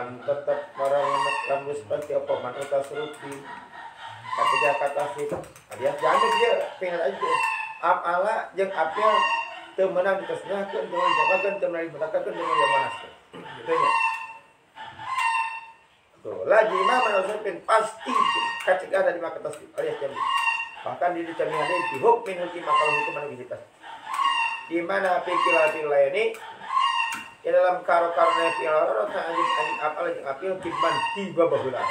tetap merawat kamus seperti apa manusia serupi ketika kata sih alias jangan dia pengen aja ala yang apel temenang di tasnya kan dengan jamakan temenang di belakang dengan yang manas gitu ya tuh lagi manusia pen pasti ketika ada di maka tasbih alias jam bahkan di kami ada di hukum minhum makalah hukum manusia di mana pikir-pikir ini di dalam karo-karone piloro kan anjing apa lagi apil tiban tiba baheula.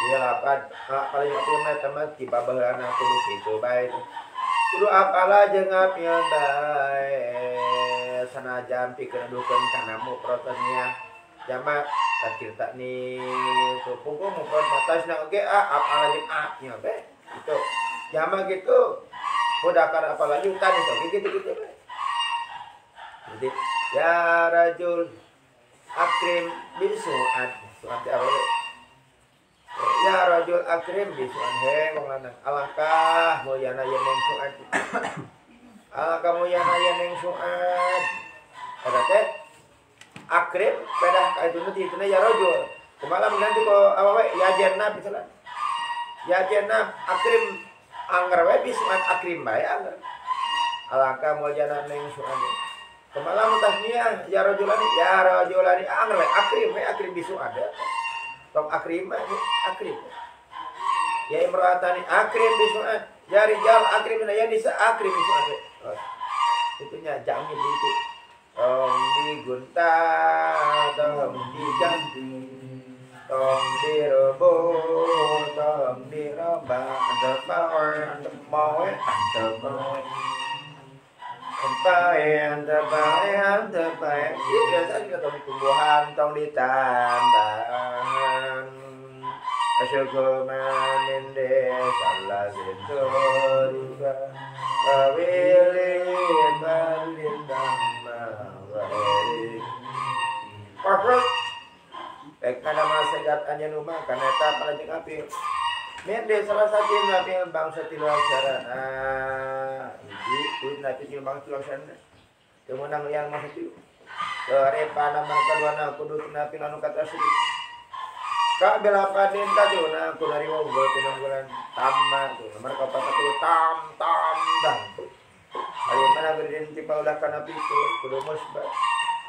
Dia lapan paling apil mah teman tiba baheula kudu kitu bae. Kudu apalah jeung apil bae sanajan pikeun dukeun kana mu protesnya. Jama tak ni tuh pungku mu protasna oge apalah jeung nya bae. Itu. Jama gitu. Udah kan apalagi tadi gitu bae. Jadi ya rajul akrim bisu'an su'an apa ya rajul akrim bisu'an he wong lanang alangkah mulyana yen ning su'an alangkah mulyana yen ning su'an ada teh akrim pedah kaituna dituna ya rajul kumaha ganti ko apa we ya jenna misalnya ya jenna akrim anggar we bisu'an akrim bae anggar alangkah mulyana ning su'an kemalam tasnya ya rajulani anggar akrim bisu ada tong akrim akrim ya imratani akrim bisu ya rijal akrim ya nisa akrim bisu ada itunya jamin itu tong digunta tong diganti tong direbo tong diroba ada mau Tempayan itu biasanya kita tumbuhan tong ditambahan asyukuman inde salah sitoriba wawilin balindang mawari perfect baik kada masegat anya rumah karena eta palajeng apil mende salah satu nabi bangsa tilu aksarana hiji kudu nabi tilu bangsa tilu aksarana temenang yang masa tilu repana man kaduana kudu nabi anu katasri ka belapaden kaduna kudu dari wonggol pinunggulan tamma tuh nomor kapat satu tam dang ayo mana berdiri tiba ulah kana pitu kudu musbat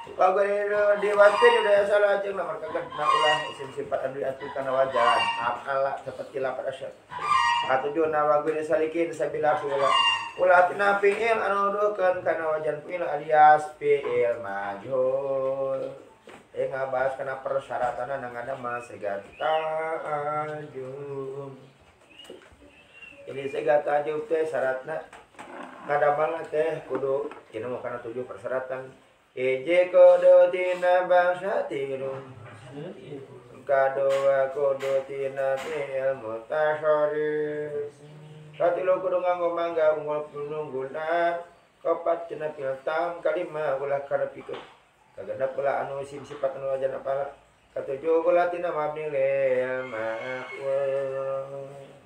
pagare diwaskeun udah salah jeung nomor kaged na ulah isim sifat anu diatur kana wajaran ala seperti lapat asyad katujuh nawagune salikin sabila ulah tina fi'il anu dukeun kana wajan fi'il alias fi'il majhul ngabahas kana persyaratan nangana masegat tajum jadi segat tajum teh syaratna kadamel teh kudu tina mah kana 7 persyaratan Ije kodo tina bangsa tilu Kadoa kodo tina til mutasori Katilu kudu nganggo mangga unggul penungguna Kopat cina piltam kalima ulah karepikeun Kaganda pula anu sifat anu ajan apala Katujuh ulah tina mabni lil ma'wal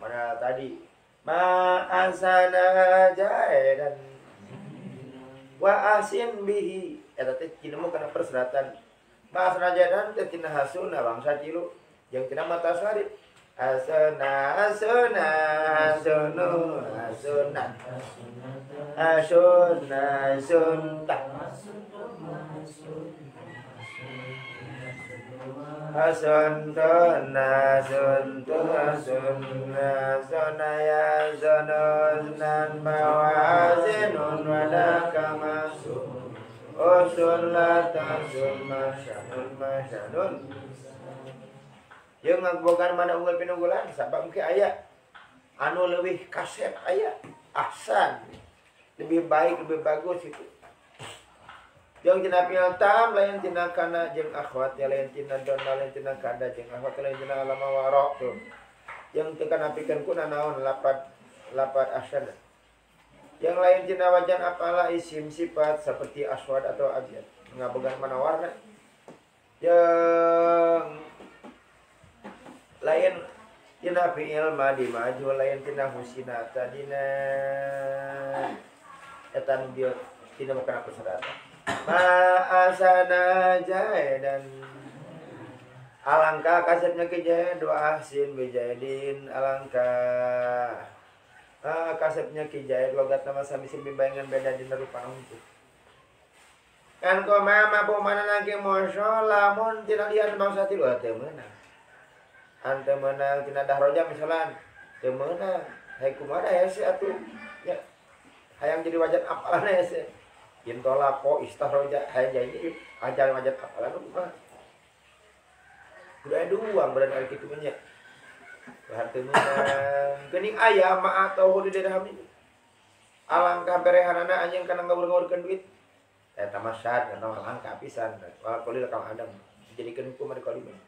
Mana tadi Ma'asana jaidan Wa asin bihi eta teh kinemu kana persyaratan bahasa najadan teh tina hasuna bangsa tilu jeung tina mata sarif asuna asuna asunu asuna asuna sunta asuntuna suntu asunna sunaya sununan bawazinun wadakamasun Usulatan masyadun Yang ngagbogan mana unggul pinunggulan sabab mungkin aya anu lebih kasep aya ahsan lebih baik lebih bagus itu yang tina piltam lain tina kana jeung akhwat lain tina donna lain tina kada jeung akhwat lain tina lama warok tuh yang teu kana pikeun ku naon lapat ahsan yang lain tina wajan apalah isim sifat seperti aswad atau abyad ngabogan mana warna yang lain tina fi'il madi maju lain tina husinata dina etan dia tina bukan persyaratan ma'asana jaidan Alangkah kasepnya Kijayad dua ahsin bijayadin. Alangkah kasepnya Kijayad logat nama sami simbibayangan beda di rupa untuk kan ko mama po mana lagi mosyo lamun tina lian bangsa tilu teu meunang. Ante meunang tina dahroja misalan teu meunang. Hai kumaha ya sih atuh. Ya. Hayang jadi wajan apalan ya sih. Intola po istahroja hayang jadi ajar wajan apalan kumaha. Udah duang berani ari kitu nya. Harteu meunang. Geuning aya ma atau di daerah ini. Alangkah berehanana anjeun kana ngawur-ngawurkeun duit. Eta masyad kana langkah pisan. Wal kuliah ka Adam. Dijadikeun hukum ari kalimah.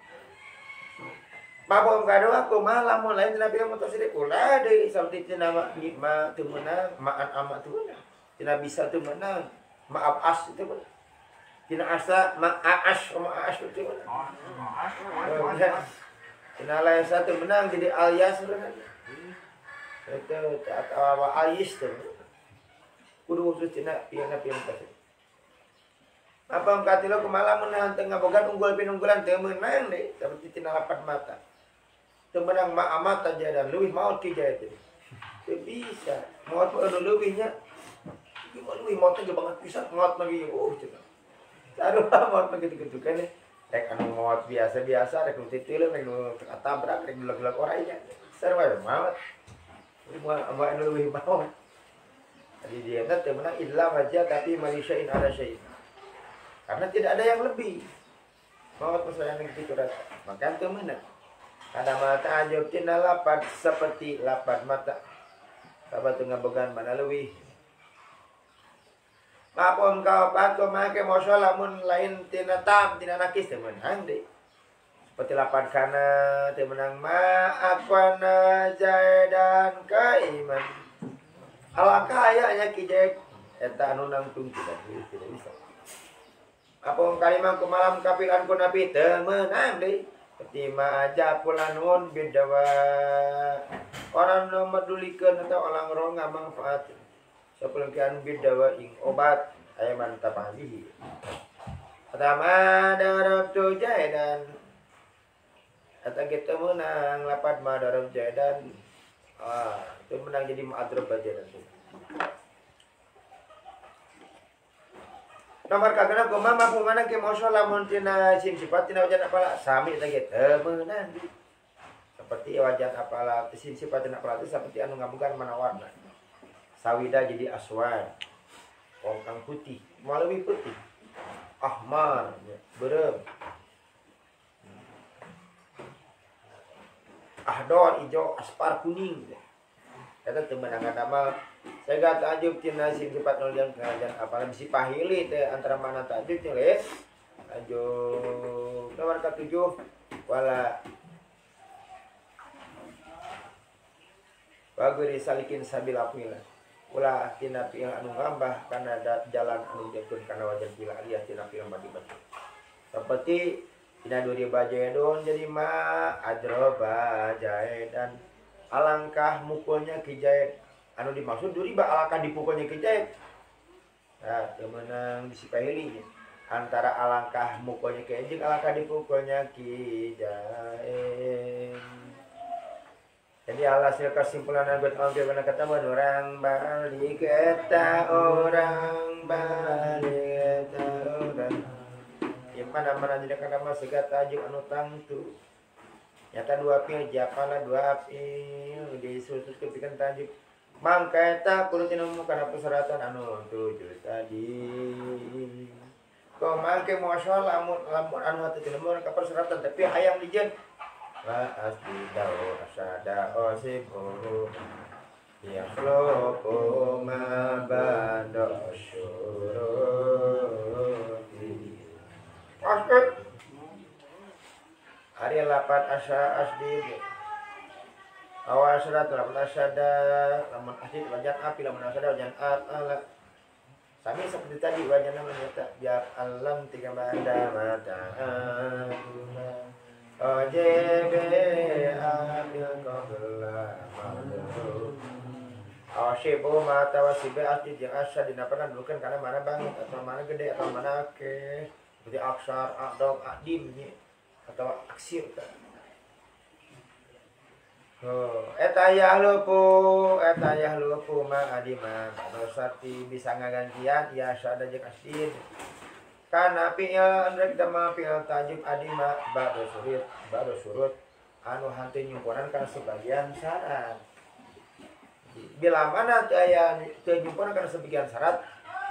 Mabom kado aku malam lain tina bilang motor sidik ulah deui saeutik tina ma teu meunang, maan ama teu meunang. Tina bisa teu meunang, maaf as teu meunang. Tina asa maas teu meunang. Tina lain satu menang jadi alias beunang. Itu atau alias teu. Kudu khusus tina piana teh. Apa katilo kumaha meunang teu ngabogan unggul pinunggulan teu meunang deui saperti tina lapat mata. Teu meunang ma amata jadan leuwih maot ki jaya teh. Teu bisa. Maot leuwih nya. Leuwih maot ge banget pisan maot lagi cenah. Sarupa maot lagi gitu kan rek anu maot biasa-biasa rek nu titileun rek nu katabrak rek gelag-gelag orangnya. Sarua maot. Mau anu leuwih maot. Jadi dia teh meunang illa wajah tapi malisyain ala syai'. Karena tidak ada yang lebih. Maut persoalan yang gitu rasa. Maka itu mana? Ada mata ajab tina lapat seperti lapat mata. Sahabat tengah bogan mana lebih. Mapun kau patko make moso lamun lain tina tam tina nakis temen hande. Seperti lapat kana temenang ma akwana jaidan kaiman. Alangkah ayahnya kijek eta anu nangtung tidak bisa. Apa kalimah kumalam kapilan ku nabi teu meunang deui. Ketima aja pulanun bidawa. Orang nu medulikeun atau orang ronga manfaat. Sapulkeun bidawa ing obat aya mantap hadihi. Pertama darabtu jaidan. Eta kitu meunang lapat madarab jaidan. Itu menang jadi ma'adrab jaidan. Nomor kagana kumaha mapungana ke moso lamun tina sifat tina wajan apala sami teh teu meunang. Seperti wajan apala sifat tina apala itu seperti anu ngabugan mana warna. Sawida jadi aswad. Kongkang putih, malawi putih. Ahmar, berem. Ahdor ijo, aspar kuning. Eta teu meunang nama saya gak takjub tina sifat nulian kerajaan apalah bisi pahili teh antara mana takjub nya les. Takjub nomor ke-7 wala baguri salikin sabila pila. Ulah tina pila anu ngambah kana jalan anu jepun kana wajan pila alias tina pila mati-mati. Seperti tina duri bajaidon jadi ma adroba jaidan. Alangkah mukulnya kijayat anu dimaksud duri ba alangkah dipukulnya kijayat. Nah, temenang disipahili antara alangkah mukulnya kijayat alangkah dipukulnya kijayat. Jadi alhasil kesimpulan buat orang kata orang balik eta orang balik eta orang. Yang mana jadi kata mas segat tajuk anu tangtu. Nyata dua pil japana dua pil disusun kepikan tajuk. Mangka eta kudu tinemu kana persyaratan anu 7 tadi. Kau mangke moal lamun anu hati tinemu ka persyaratan tapi hayang dijen. Wa asbidau asada osibu ya loko mabando syuruti. Asbid hari 8 asa asdid awal surat 8 asada lamun asdid wajan api lamun asada wajan ala sami seperti tadi wajan namanya biar alam tiga banda mata ojebe abil qabla madhu awasibu mata wasibe asdid yang asad dinapakan bukan karena mana banget atau mana gede atau mana ke seperti aksar adog adim atau aksi eta. Eta yah leupu mah adi mah sarti bisa ngagantian ya sada jeung asdin. Kana fi'il rek dama fi'il tajib adi mah ba'da surut anu hanteu nyumpeunan kana sebagian syarat. Bila mana teu aya teu nyumpeunan kana sebagian syarat,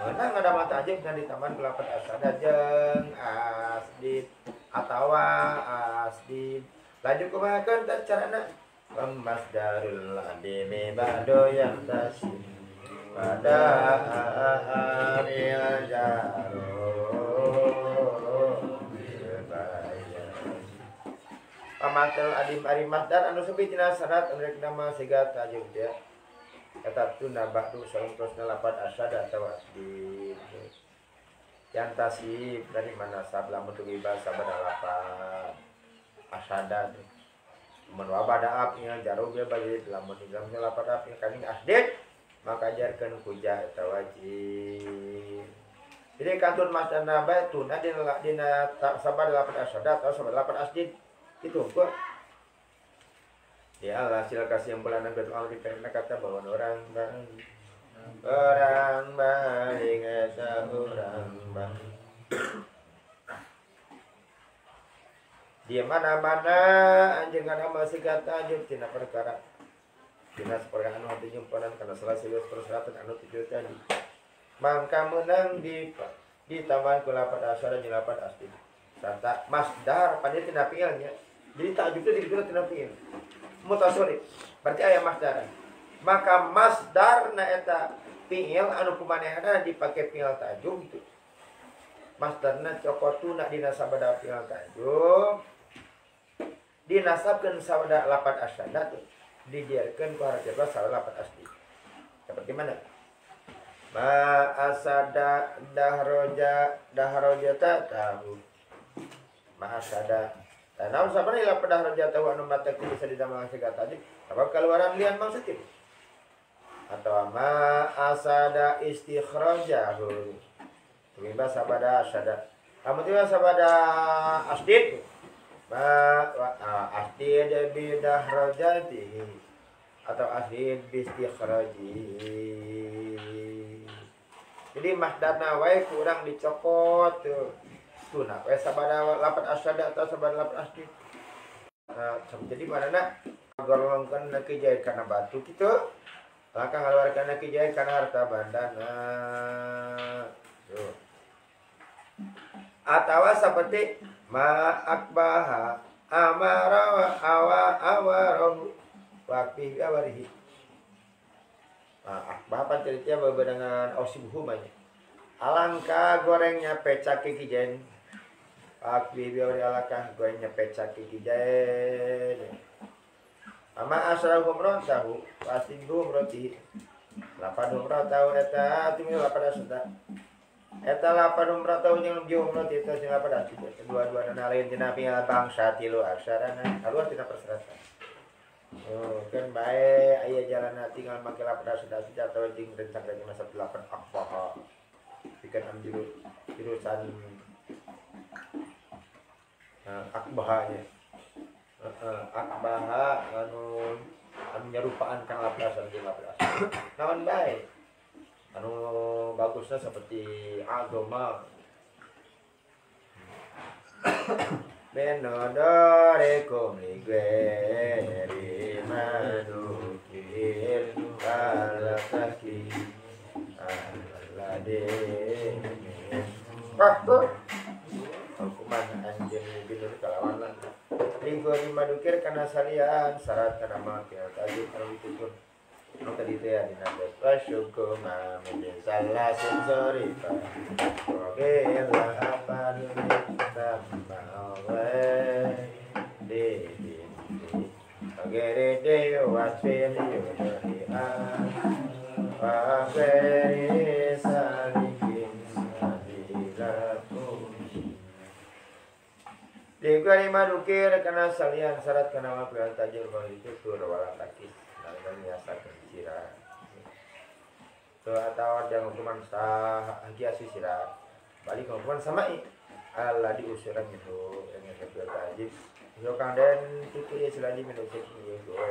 meunang ngadama tajib dan ditambahan ku lafaz asada jeung asdin atawa asdin. Lanjut kumaha keun carana? Masdarul adimi ba'do yang tasim pada amil jaro pamatel adim ari masdar anu sepi tina syarat rek nama siga tajub dia eta tuna ba'du saungtosna lafaz asyad atawa asdin yang tasib dari mana sab lamun teu bahasa pada lafaz asyad menua pada apnya jaro ge bagi lamun digamnya lapar apnya kaning asdid maka ajarkeun kuja eta wajib. Jadi kantun masdar bae tuna dina sabar lapar asyadat atau sabar lapar asdid itu kok. Ya Allah sila kasih yang bulan nabi Allah dipena kata bahwa orang baling eta orang bang di mana-mana anjing amal sigat tajub tina perkara tina perkara anu hati nyumpanan kana salah seus persyaratan anu tujuh tadi mangka menang ditambahan ku lafaz asyara jeung lafaz asli sarta masdar pada tina fi'ilnya jadi tajub itu dikira tina fi'il mutasolid berarti aya masdar maka masdarna eta fi'il anu kumanehna dipake fi'il tajub itu masdarna cokotuna dina sabada fi'il tajub dinasabkeun sabada lafaz asyadat didiarkeun ku hareup sabada lafaz asli. Seperti mana? Ma asada dahroja tahu. Ma asada. Naon sabana lafaz dahroja tahu anu mata bisa didamal sigat tadi. Sabab kaluaran lian maksudkeun. Atau ma asada istikhrajahu. Tiba sabada asyadat. Amun tiba sabada asdid asdid bidah rojatihi atau asdid bistikhraji. Jadi masdarna wae kurang dicopot tuh. Tuna wae sabada lafaz asyada atau sabada lafaz asdid. Jadi manana golongkeun kijaid kana batu kitu. Langkah ngaluarkeun kijaid kana harta bandana. Tuh. Atawa seperti ma akbaha amara wa awarahu waqfi awarihi. Akbah pancerita bebedangan ausibhu banyak. Alangkah gorengnya pecak kijen. Waqfi awari alangkah gorengnya pecak kijen. Ama asrahu umrotahu wasindu umroti. Lapan umrotahu eta tumi lapan asda. Eta lapan umrah tahu jeung jeung umrah itu jeung lapan asli dua-duana lain tina pial bangsa tilu aksarana kaluar tina persyaratan. Kan bae aya jalanna tinggal make lapan asli atau jeung rencang dari masa 8 akbah. Pikeun am jurusan akbahnya. Akbah anu nyarupaan kan lapan asli jeung lapan asli. Naon bae anu bagusnya seperti agama benodore kumigweri manukir kalakaki alade waktu hukuman anjing binur kalawan lan lingkuri madukir kana salian syarat kana mangkil tajib anu ditutur anu tadi teh dina wasyukuma min salah sensorifa oke lah apa tambawe de oke de wasfil yudia wa beri salikin sadilakum dikari madukir kana salian syarat kana mangkil tajib anu ditutur wala takis dan biasa sirah. So atau jangan hukuman sah kiasi sirah. Balik hukuman samai Allah diusuran itu dengan kedua wajib yo kang den itu ya selagi mendesak ya gue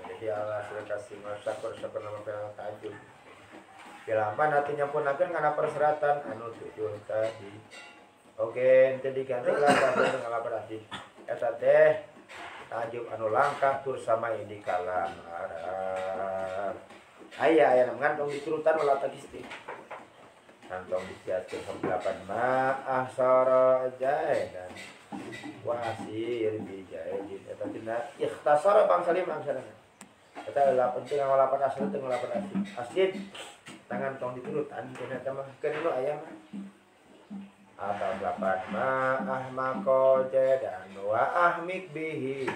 jadi Allah sudah kasih masyarakat nama tajud Bilaman artinya pun akan karena perseratan anu tujuh tadi. Oke, jadi ganti lah kabeh dengan lapar tadi. Eta teh tajuk anu langkah tur sama ini kalam Arab. Aya ngan diturutan ulah tagisti. Kantong disiatkeun sampai 8 ma'asara jaidan. Wasir bijaidin eta tina ikhtasara bang salim angsana. Eta lah penting ngalapan asal teu ngalapan asid. Tangan tong diturutan ternyata mah keun aya mah atau 8 ma'ah maqaja dan wa ahmik bihi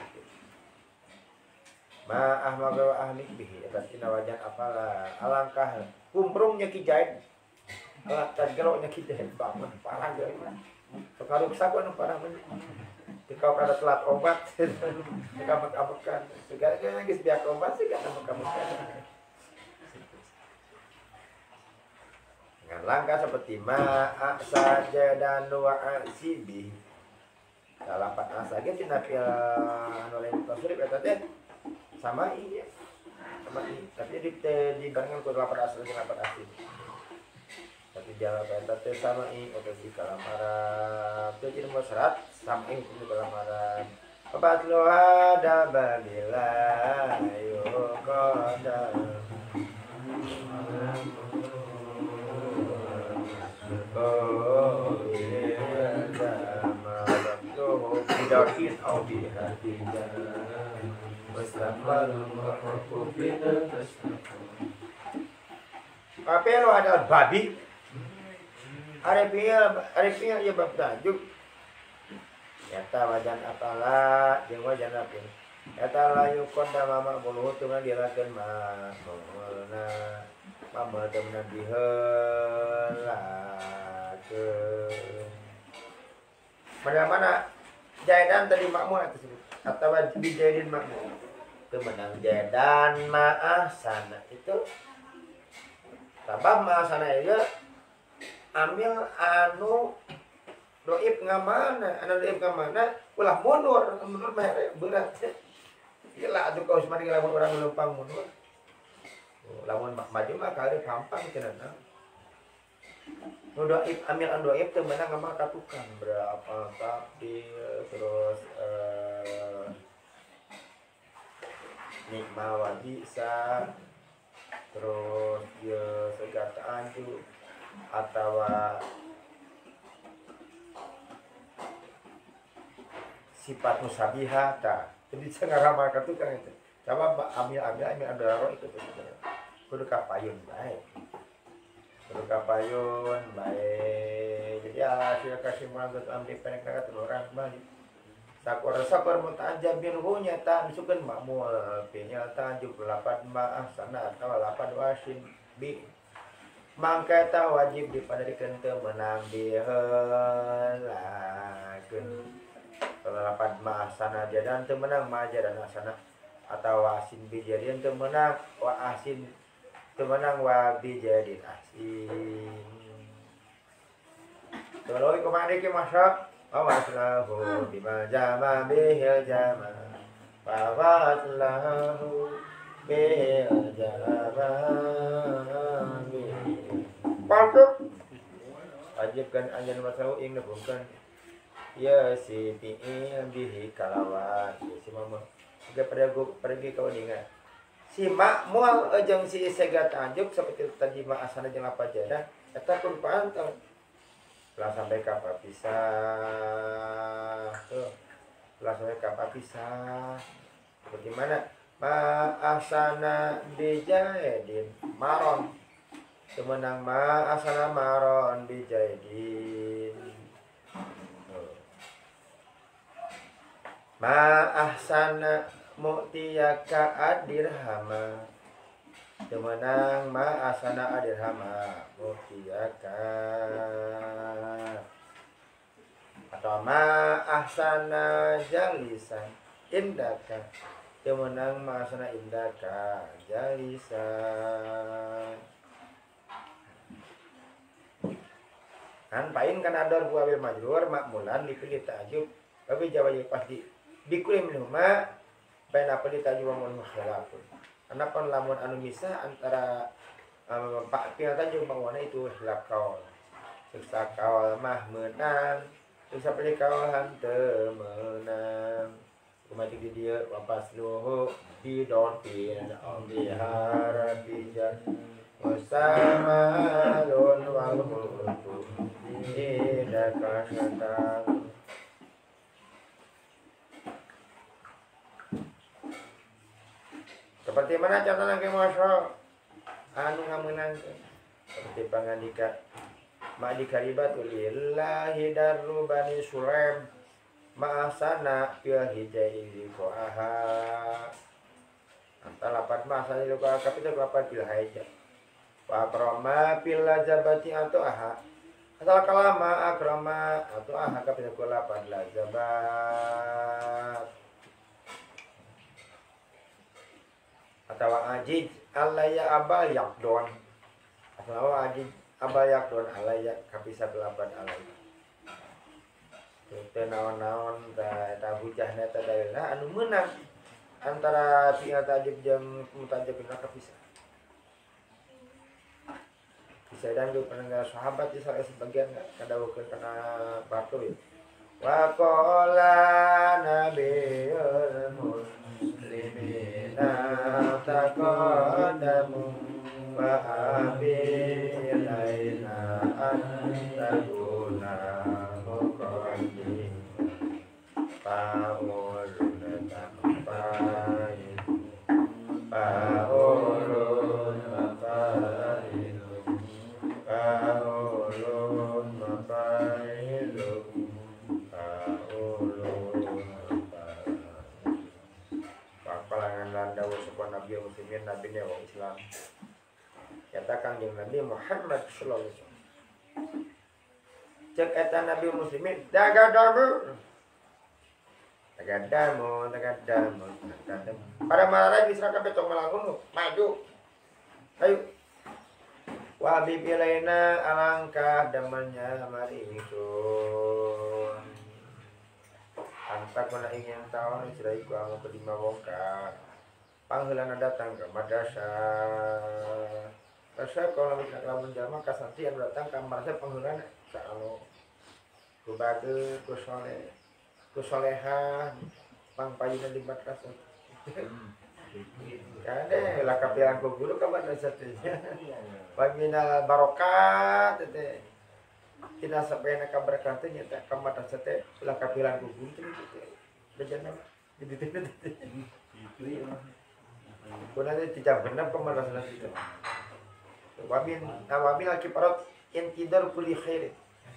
ma'ah maqaja ahmik bihi eta tina wajan apalah alangkah kumprungnya Ki Jaid alat tadgeroknya Ki Jaid banget parah ge mah sekarang saku anu parah mah dikau kada telat obat dikamek-amekan segala geus biak obat sih kada amek-amekan dengan langkah seperti ma'a saja dan wa'asibi salapan asage tina fil noleh tasrif eta teh sama iya sama iya tapi dibarengan ku lapan asal jeung lapan asib tapi jalan eta teh sama iya oke di kalamaran teh jadi syarat sama iya di kalamaran Fabatluha dabalillah yuqadar bidakin au bihadina waslamalul mu'rafina kapelo adalah babi arifnya ya bab tajuk yata wajan apalah jeung wajan apin yata layu konda mama bulu tungan dirakeun mah mulna mama temenan dihelakeun mana Jaidan tadi makmur atau Bijaidin makmur temenang Jaidan ma'asana itu sabab ma'asana itu ambil anu doib ngamana anu doib ngamana ulah mundur mah berat gila atuh kau semari lamun orang lumpang mundur lamun maju mah kali gampang cenah doib ambil anu doib teu meunang ngamal ka tukang berapa takdir terus nikma wa bisa terus ya segata anju atau sifat musabihah ta jadi saya ngaramal ka tukang itu coba ambil anu itu kudu kapayun baik kudu kapayun baik jadi hasil kesimpulan untuk ambil penekakan orang balik sakor mutajab minhu nyata disukeun makmul pinya tajuk 8 ma'ah sana atau 8 wasin bi mangka eta wajib dipadarikeun teu meunang diheulakeun 8 ma'ah sana jadan teu meunang majadan asana atau wasin bi jadian teu meunang wa asin temenang wabi jadi asin terus kemana ke masak awaslahu bima jama bihil jama fawaslahu bihil jama pasuk wajibkan anjan masahu ing nebungkan ya si pi'il bihi kalawan si mama juga pergi kau dengar si makmul jeung si segat anjuk seperti tadi ma'asana jeung apa jadah eta pun pantau lah sampai kapal pisah tuh lah sampai kapal pisah bagaimana ma'asana bijaidin maron temenang ma'asana maron bijaidin ma'asana mu'tiyaka adirhama temenang ma'asana adirhama mu'tiyaka atau ma'asana jalisan indaka temenang ma'asana indaka jalisan kan pain kan ada buah bil majrur makmulan dipilih ta'jub tapi jawab pasti bikulim minhuma baina qalita wa mun khilafun. Kenapa lamun anu misah antara Pak Pil Tanjung Bangwana itu khilaf kaul. Siksa kaul mah menang, siksa pilih kaul hante menang. Kemati di dia wapas luhu bidontin amdihara bijan wasamalun wal mulku idakasatan. Seperti mana contohnya ke masya anu ngamenang seperti pangandika ma'dika ribatul lillahi darru bani sulaim ma'asana fil hijai ko'aha antara lapan ma'asana fil ko'aha kapital lapan fil hijai wa akrama fil lajabati atau aha asal kalama akrama atau aha kapital lapan lajabat atau ajij alaya abal yakdon atau ajij abal yakdon alaya kapisa kelapan alaya itu naon-naon ta hujahna ta dalilna anu meunang antara fi'il tajib jeung mutajib na kapisa bisa dan juga pendengar sahabat di salah sebagian kadawukeun kana batu ya wa qala nabiyul muslimina taqaddamu wa abilaina an-taguna muqaddim paulun tampain paulun mapain paulun mapain palangan landa usupan Nabi Muslimin Nabi nya wong Islam katakan yang Nabi Muhammad sallallahu alaihi wasallam cek eta Nabi Muslimin dagadamu pada malam bisa kabeh tong melangun maju ayo wa bibilaina alangkah damannya mari ingsun antak mana ingin tahu cerai ku anu kelima wongka pangheulana datang ke madrasah pasal kalau kita lamun jalma kasantian datang ke madrasah pangheulana saalo ku bage ku soleh ku solehah pangpayuna di madrasah kade lah kapiran ku guru ka madrasah teh pamina barokat teh tidak sampai nak berkata nyata kamar sate ulah kapilan gugur gitu bejana gitu itu kuna teh tidak benar kamar sate itu wamin laki parot intidar kulli khair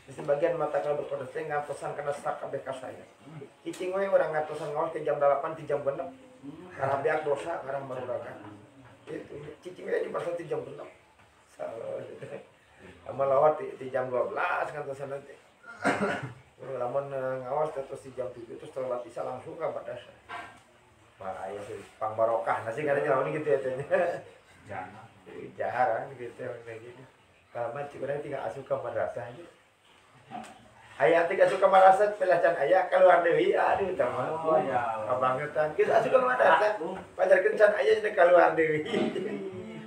sebagian mata kalau berkodas teh ngatosan kana sak kabeh ka saya cicing we urang ngatosan ngaos ke jam 8 ti jam 6 karena beak dosa ngarang barurakan itu cicing we di masa ti jam 6 salah amal lawat di jam 12 ngatosan nanti lamun ngawas terus di jam 7 terus telat bisa langsung ke madrasah wah aya pang barokah nasi kan jalan gitu ya teh jarang gitu kayak gini kalau cikurang tinggal asup ke madrasah aja aya tinggal asup ke madrasah pelajaran aya keluar deui aduh tamah kabangetan kita asup ke madrasah pajarkeun can aya jadi keluar deui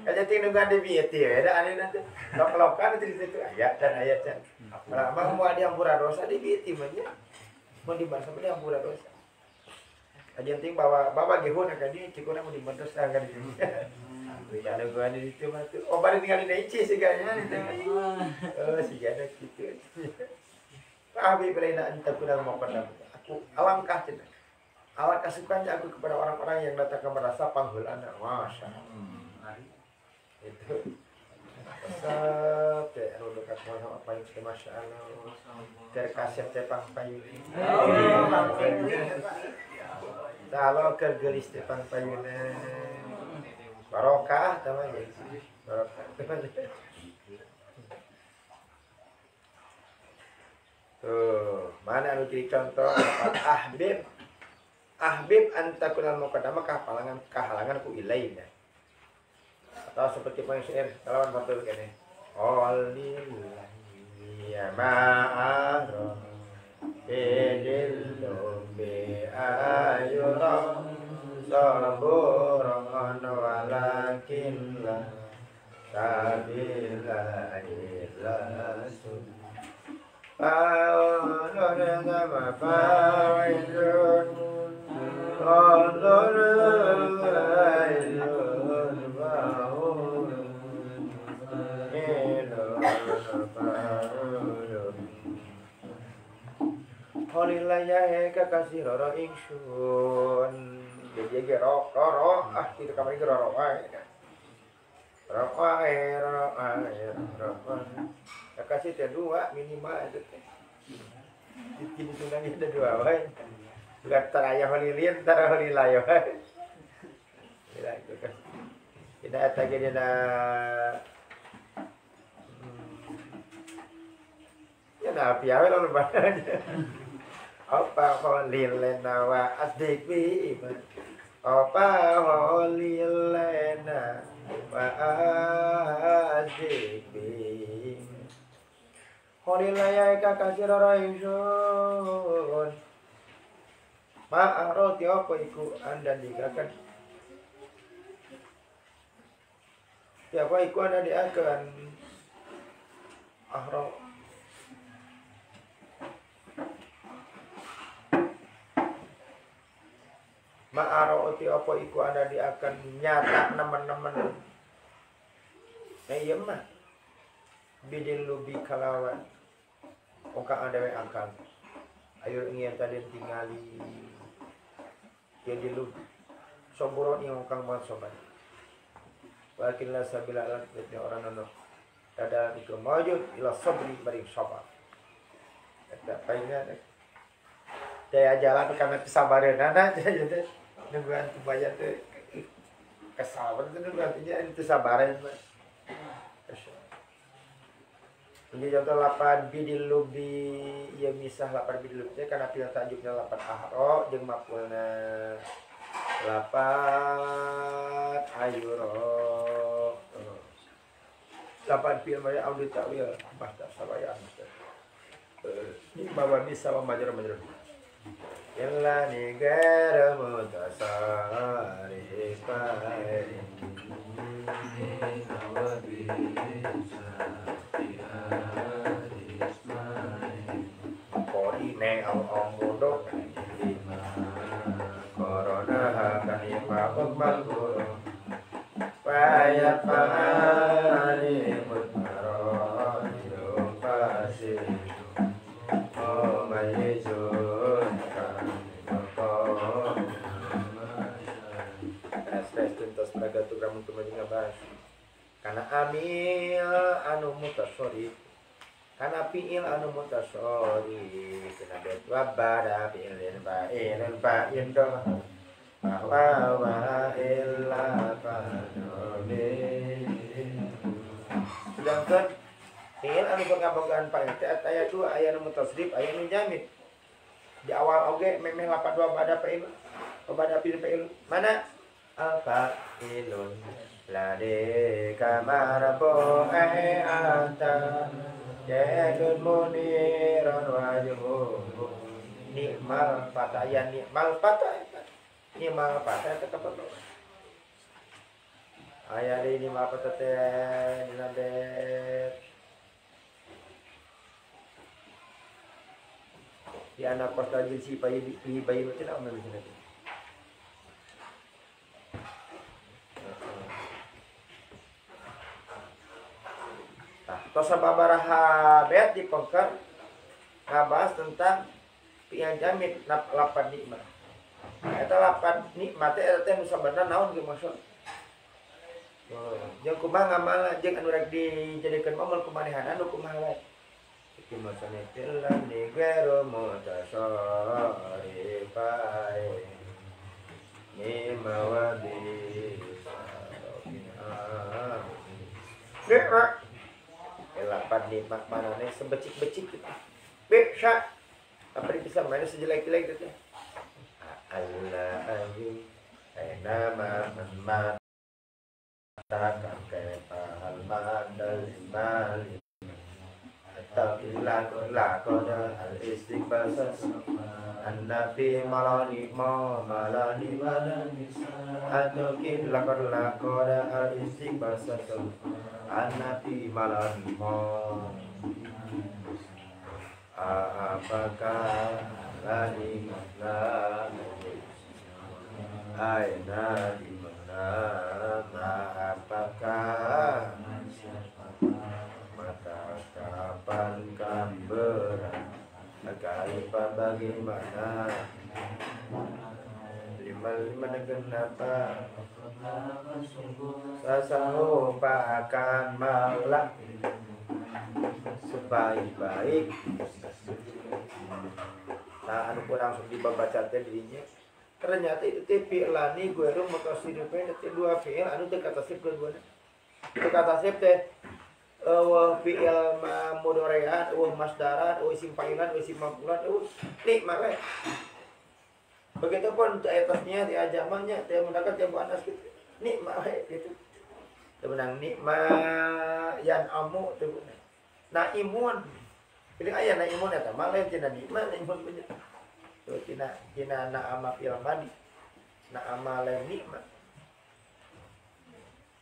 aja tinggal nunggu bieu teh ada ane nanti lok-lokan di situ aya dan aya can lama mau diampura dosa di bieu teh mah mau dibahas apa diampura dosa aja ting bawa gehun ka dieu cikurang mau di madrasah ka dieu ya ada gua di situ mah tuh oh bari tinggal di Naici sih kayaknya oh sih ada gitu Abi belaina anta kunal maqaddam aku alangkah cenah alangkah sukanya aku kepada orang-orang yang datang ke madrasah pangheulana masya itu teh anu dekat mana apa yang masya Allah terkasih teh pangpayun kalau kergelis teh pangpayun barokah tamanya barokah tuh mana anu jadi contoh ahbib anta kunal muqaddamah kahalangan ku ilaina atau seperti penyair kalawan batul kene lillahi ya ma'ara bidillu Holilaya kakasih roro ingsun. Jadi ge roro kita kamar ge roro wae. Roro wae. Kakasih teh dua minimal itu teh. Bikin tunangnya ada dua wae. Bukan taraya holilin, tara holilayo. Tidak itu kan. Tidak ada gini ya nah piawe lalu banyak. Apa holilena wa asdikwi apa holilena wa asdikwi holilaya kakasih roro ingsun ma'aroti apa iku anda dikakan siapa iku anda diakan ahro ma'aroti apa iku anda diakan nyata nemen-nemen nah iya mah bidin lubi kalawan ongkang ada yang angkang ayo ingin tadi tinggali ya di lu somburon yang ongkang banget sobat wakinlah sabila alat orang nono ada itu maju ila sabri bari sabar ada painnya daya jalan karena kesabaran nana jadi nungguan bayar tuh kesabaran itu artinya itu sabaran ini contoh lapan bidil lubi ya misah lapan bidil lubi karena pilihan tajuknya lapan ahro jeung mapulna lapan ayuro lapan pil maya audit tawil basta sabayaan ini bawa bisa memajar illa negara mutasari pai Neng ong bodoh corona kani mabuk malku payat pangani mutaro hidung pasir oh mayizun kani mokong estes tuntas praga tugram untuk menjengabas karena amil anu mutasori karena fi'il anu mutasori kena bet wabada fi'ilin fa'in do wa illa fa'nobi sedangkan fi'il anu pengabogaan fa'il ayat 2 ayat mutasrif ayat menjamin di awal oge memeh lapan wabada fi'il mana al-fa'ilun lade kamarabu anta Jadun muniran wajuhu nikmal fatayan nikmal fatah tetap betul ayat ini nikmal fatah dinabet di anak kota jinsi bayi macam apa namanya itu Tosa babaraha bet di pengker ngabahas tentang pian jamit lapan nikmat. Eta lapan nikmat teh nu sabenerna naon ge maksud. Jeung kumaha ngamal jeung anu rek dijadikeun amal kumanehan anu kumaha wae. Iki maksudna tilal negero mutasari pai. Ni mawadi sarofina. Lapan nikmat mana nih sebecik-becik gitu. Bisa. Apa bisa mana sejelek-jelek gitu. Allah ayu. Nama man takkan kepahal mandal imbali. Tabilah lakoda al-istiqbal An-Nabi malani malani Atukin lakoda al-istiqbal An-Nabi malani apakah di mana aina di mana apakah mata kapan kamberan kaifa bagaimana lima kenapa sasahupa akan malak sebaik-baik. Nah, anu pun langsung dibaca dirinya. Ternyata itu fi'lani gue rum mutasidifain itu dua fi'il anu teu katasib keduana. Teu katasib teh fi'il mudhari'an, masdaran, isim fa'ilan, isim maf'ulan, nikmat we. Begitupun atasnya di ajamannya dia mendapat jamu anas gitu. Nikmat we gitu. Teu menang nikmat yan amu teu. Naimun. Jadi aya naimun eta mah lain tina nikmat naimun punya. Tuh tina na'ama fil madi. Na'ama lain nikmat.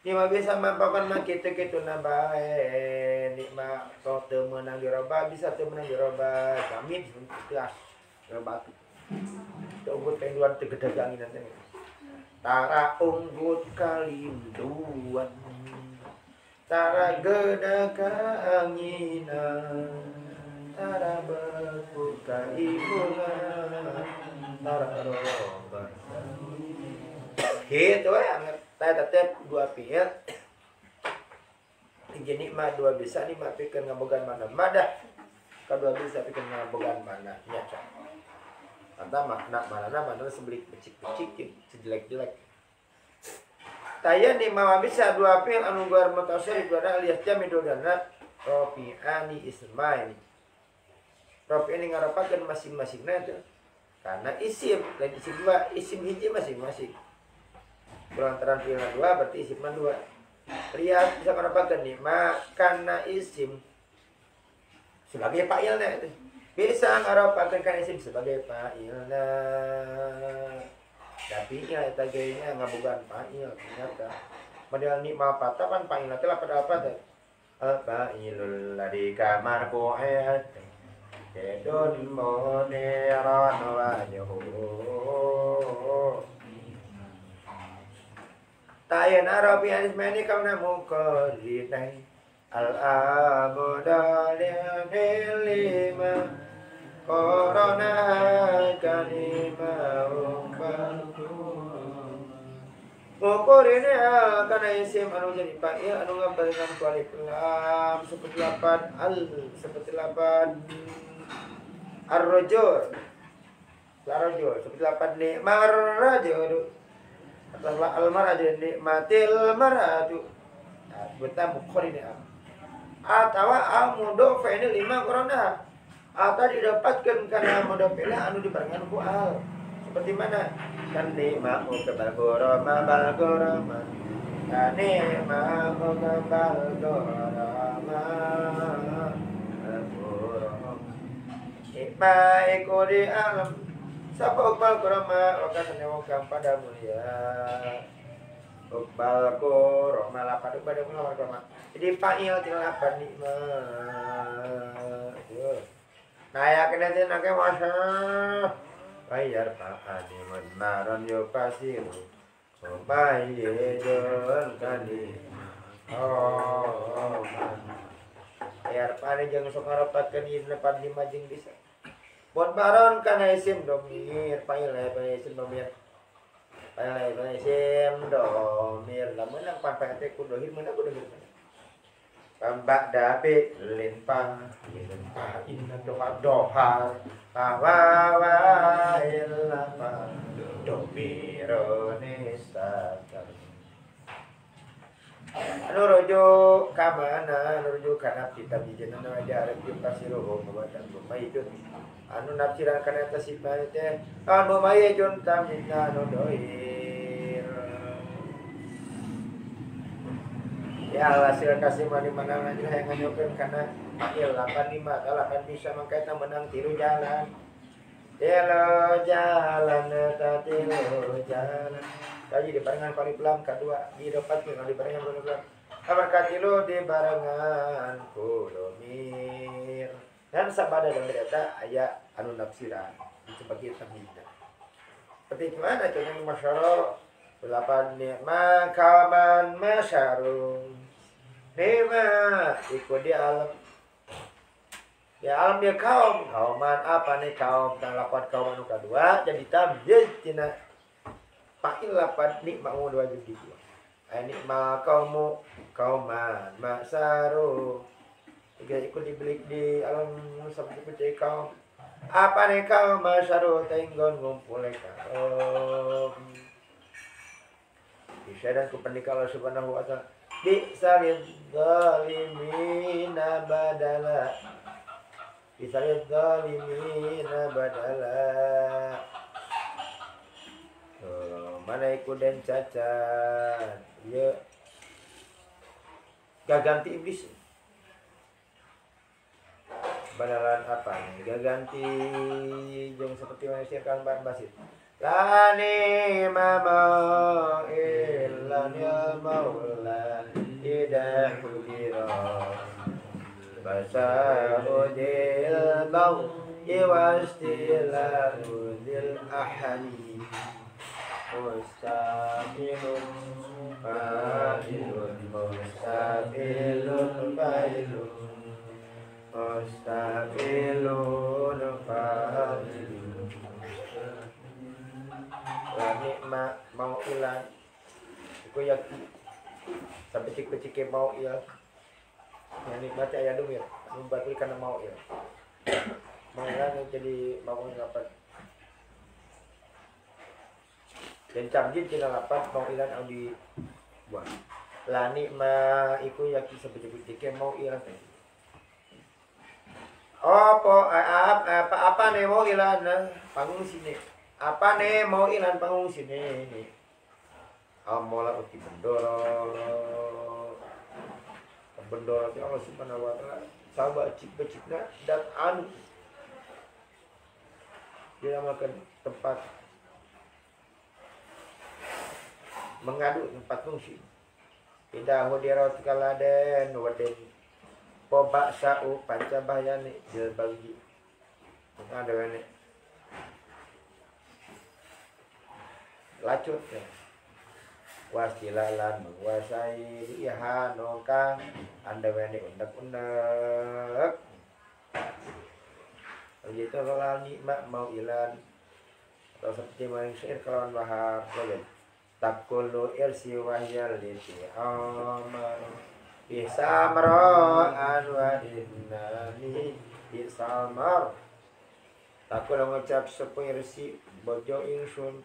Nikmat bisa mampakan mah kitu-kitu na bae. Nikmat kau teu meunang di roba bisa teu meunang di roba. Jamin teu as. Roba. Teu unggut penduan teu gedagangin teh. Tara unggut kalinduan. Tara gedaganginan. Tara berbuka ibunan. Tara roba. Gitu ya, tetep dua fi'il. Tinggi nikmat dua bisa nikmat pikeun ngabogan mana madah. Kadua bisa pikeun ngabogan mana nya. Anta makna mana sebelik becik-becik sejelek-jelek. Taya nikmat bisa dua fi'il anu guar mutasarrif dua alias jamidodana rafi'ani ismaini. Rafi ini ngarapakeun masing-masingna teh. Karena isim dan isim dua, isim hiji masing-masing. Lantaran fi'il dua berarti isim dua. Riyad bisa ngarapakeun nikmat karena isim sebagai fa'ilna itu. Bisa ngarapakeun kana isim sebagai fa'ilna. Tapi nya eta ge nya ngabogaan fa'il ternyata. Model nikmat patapan fa'ilna teh pada apa teh? Al-fa'ilul ladzi kamar qu'at kedun muniran wajhu tayan arabi anismani kauna muqarrinai al-abudalil lima korona kalima muqarrinai al-kana isim anu jadi fa'il anu ngabarengan ku alif lam seperti lapan ar-rajul seperti lapan nikmar rajul atau al-mar'atu nikmatil mar'atu betam bukhari ini atau al-mudhof ini lima korona atau didapatkan karena mudhof ini anu dibarengan ku al seperti mana kan nikmatu kebal goroma bal goroma kan nikmatu kebal goroma Ikma iku di alam sapa ukbal kurama wakasane wong kang pada mulia ukbal kurama lapan pada kurama jadi fa'il tilapan nikmat nah ya kena tin nake masa bayar pa'ani maron yo pasiru bayedon kani bayar pa'ani jeung sok ngarapakeun ieu depan 5 jeung bisa buat baron kana isim domir fa'il isim domir fa'il isim domir lamun nang pangpate ku dohir meunang ku dohir pambak dabe linpang inna doha wa ilapa domirone anu rujuk ka mana rujuk kana kitab jenengan ada arep dipasiruh mawatan maidun anu nafsiran kana eta sifat teh anu mayun tamina anu doir ya hasil kasih mana lanjut hayang nganyokeun kana fa'il 85 kan bisa mangkaita menang tiru jalan tilu jalan tilu jalan tadi di barengan alif lam kedua didapatkeun di barengan alif lam kamar katilu di barengan ku domir dan sabada dan eta aya anu nafsiran sebagai tamyiz. Seperti mana contohnya masyarakat lapan nikma kauman masyarum nikma ikut di alam dia kaum kauman apa nih kaum dan lapan kauman kedua jadi tamyiz tina pakai lapan nikma dua jadi dua nikma kauman masyarum jika ikut dibeli di alam sampai percaya kaum apa nih kau masyaru tenggon ngumpul kaum bisa dan kependikan Allah Subhanahu wa ta'ala bisalil zalimina badala bisalil zalimina badala mana ikut dan cacat ya gak ganti iblis badalan apa nih gak ganti jeng seperti manusia kan basit lani mama illan ya maula idah hudira basahudil bau iwastilahudil ahani mustaqilun fa'ilun mustaqilun fa'ilun mustaqilun fa'ilun wa nikma mau ilan iku yaki sampai cik-cik mau ilan yang nikmati ayah dumir membantu karena mau ilan mau ilan jadi mau ngapat dan camjid cina lapat mau ilan yang dibuat la nikma iku yaki sampai cik-cik mau ilan apa nih mau ilan pangungsi nih apa nih mau ilan pangungsi nih amola uti bendoro ti Allah Subhanahu wa ta'ala sahabat cik-cikna dan anu dia makan tempat mengadu tempat fungsi tidak hodirat kaladen waden pobak sa'u pancabayani jil bagi ada ini lacut ya wasilalan menguasai ihanokang anda ini undak-undak begitu kalau nikmat mau ilan atau seperti manusia kawan bahar takulu irsi wahyal liti amar bisa mero'an wa innani bisa mar takul ngucap sepuh irsi bojo ingsun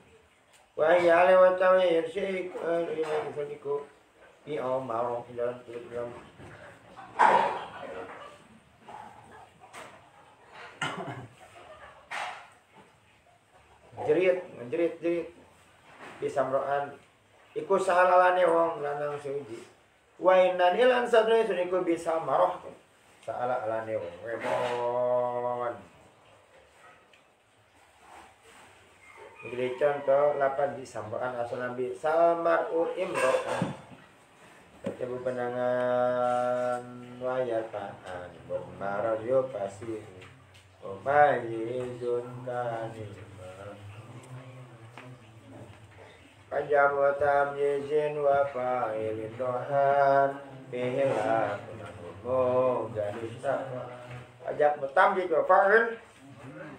wahya lewat tawe irsi ini kisaniku di omar dalam telegram jerit bisa mero'an iku salalane wong lanang suji wa inna nilan sadre suniku bisa maroh saala alane wemon jadi contoh lapan di sambuan asal nabi salmar'u imro'an ketemu penangan wayatan bermarajo pasir umayizun kanima Kajamu tamyizin wa fa'ilin dohan Bihila penahumu gadista Ajak mutamjid wa fa'il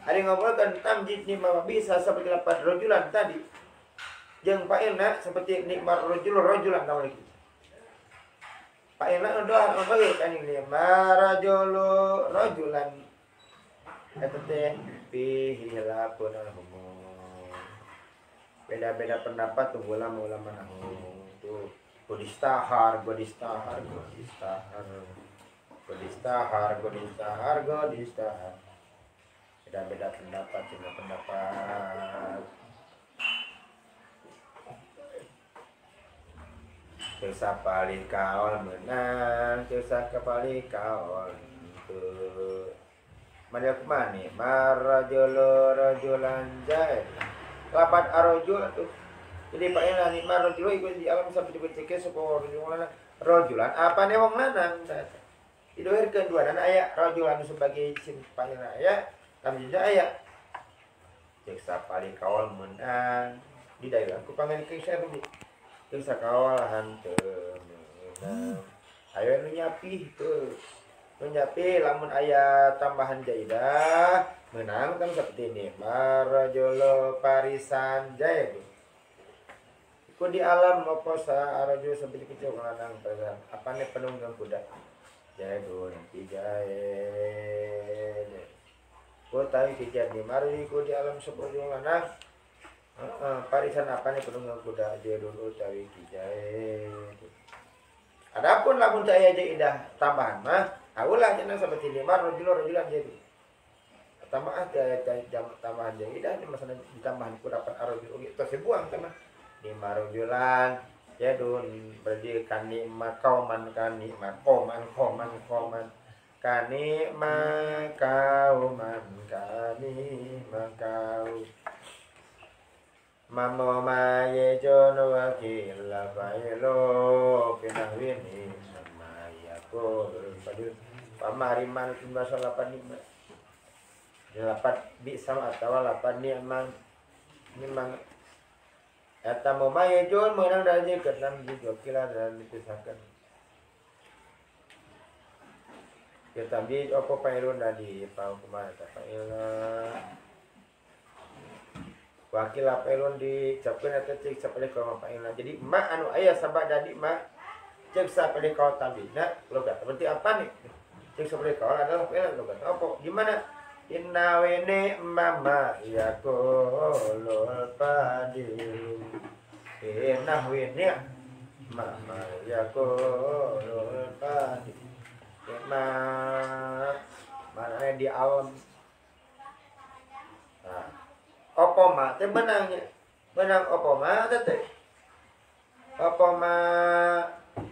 Ada ngomongkan tamjid ni bisa seperti lapan rojulan tadi Yang fa'ilna seperti nikmat rojulan tahu lagi Fa'ilna dohan ngomongkan kan ini rojulan Itu teh Bihila penahumu beda-beda pendapat tuh ulama nahu tuh godistahar beda-beda pendapat cuma pendapat Tesa pali kaol menang tesa kepali kaol tuh mana kemana rajulan jahil lapat arojul tuh jadi pak ena nikmat rojul ikut di alam sampai dibecike sepuluh rojulan apa nih wong lanang didohirkeun dua dan ayat rojulan sebagai simpah aya kami juga ayat Cek pali kawal menang di daerah ku pangan kisah di cek kawal hante menang ayo nu nyapi tuh nu nyapi lamun ayah tambahan jaidah menang kan seperti ini marajolo parisan jaya ku di alam apa sa arajo seperti kecil lanang pada apa nih penunggang kuda jago nanti jaya ku tahu kejadian mari ku di alam seperti lanang parisan apa nih penunggang kuda jago dulu tahu kejadian adapun lamun saya jaidah tambahan mah aulah jangan seperti ini rajulan jadi tambahan tambahan jaidah ini masalah ditambahan ku dapat arajo itu sebuang teman 5 rajulan ya dun berdirikan nikmat kauman kani makoman kauman kani makauman kani makau mamo maye jono akila bailo pinawini samaya ko padil pamariman timba salapan nikmat 8 bisa atau 8 nikmat memang eta momaye jon menang dari ke-6 juga kila dan dipisahkan. Kita bi opo pailun dari pau kemana ta pailun. Wakil pailun dicapkeun eta cek sapale ka pailun. Jadi ma anu aya sabab jadi ma cek sapale ka tabina logat. Berarti apa nih? Cek sapale ka adalah pailun logat. Opo gimana? Inna wene mama ya kolol padilu Inna wene mama ya kolol padilu mana di alam nah opo ma teh menangnya menang opo ma teh opo ma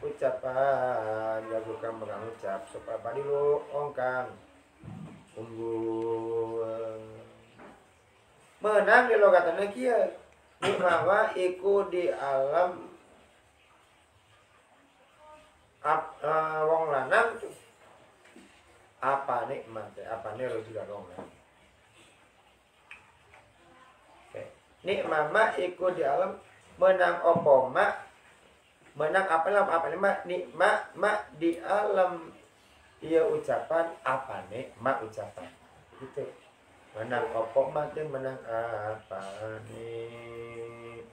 ucapan ya bukan mengucap supaya padilu ongkang unggul menang di logatana kieu bahwa iku di alam wong lanang apa nikmat apa nih juga wong lanang nikmat iku di alam menang opo mak menang apa nikmat mak di alam iya ucapan apa nih mak ucapan gitu menang opo mati menang apa nih